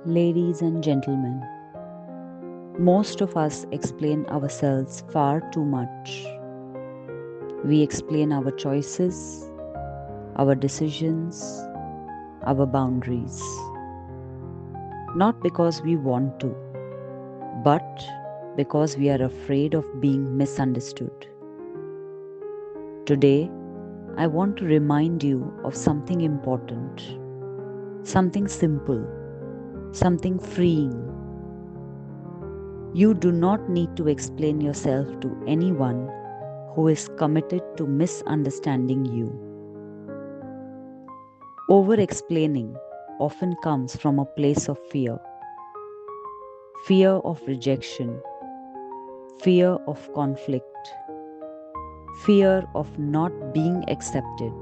Ladies and gentlemen, most of us explain ourselves far too much. We explain our choices, our decisions, our boundaries. Not because we want to, but because we are afraid of being misunderstood. Today, I want to remind you of something important, something simple, something freeing. You do not need to explain yourself to anyone who is committed to misunderstanding you. Over-explaining often comes from a place of fear. Fear of rejection, fear of conflict, fear of not being accepted.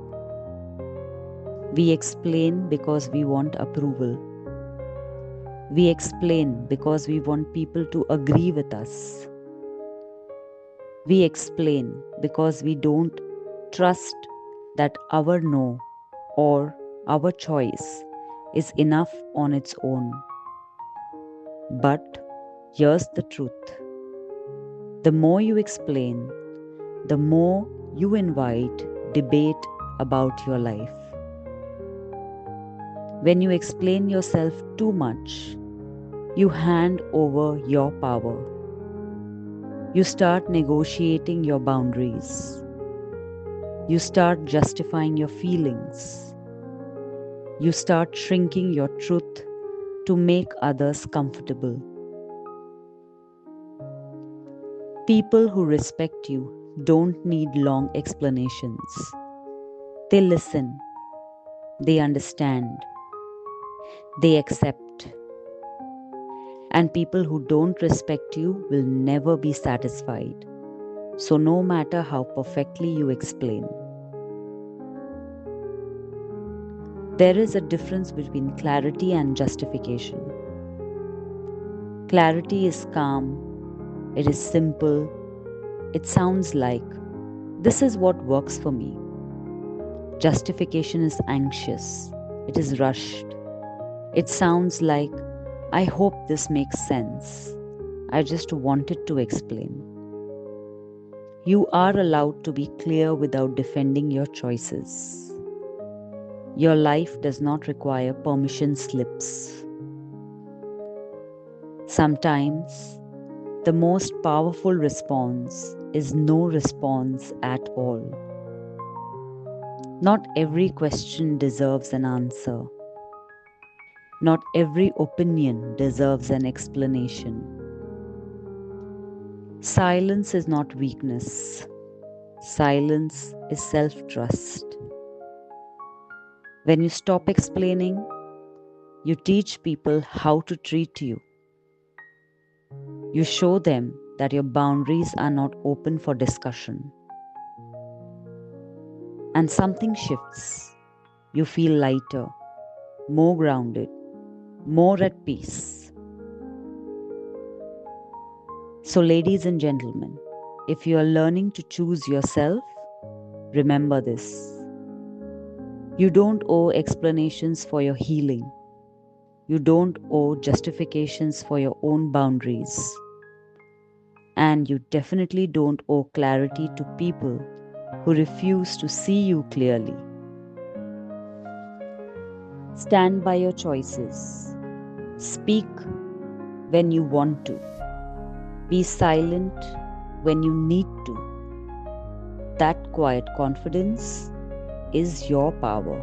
We explain because we want approval. We explain because we want people to agree with us. We explain because we don't trust that our no or our choice is enough on its own. But here's the truth. The more you explain, the more you invite debate about your life. When you explain yourself too much, you hand over your power. You start negotiating your boundaries. You start justifying your feelings. You start shrinking your truth to make others comfortable. People who respect you don't need long explanations. They listen. They understand. They accept. And people who don't respect you will never be satisfied. So no matter how perfectly you explain. There is a difference between clarity and justification. Clarity is calm, it is simple, it sounds like, this is what works for me. Justification is anxious, it is rushed. It sounds like, I hope this makes sense. I just wanted to explain. You are allowed to be clear without defending your choices. Your life does not require permission slips. Sometimes, the most powerful response is no response at all. Not every question deserves an answer. Not every opinion deserves an explanation. Silence is not weakness. Silence is self-trust. When you stop explaining, you teach people how to treat you. You show them that your boundaries are not open for discussion. And something shifts. You feel lighter, more grounded, more at peace. So, ladies and gentlemen, if you are learning to choose yourself, remember this. You don't owe explanations for your healing. You don't owe justifications for your own boundaries. And you definitely don't owe clarity to people who refuse to see you clearly. Stand by your choices. Speak when you want to. Be silent when you need to. That quiet confidence is your power.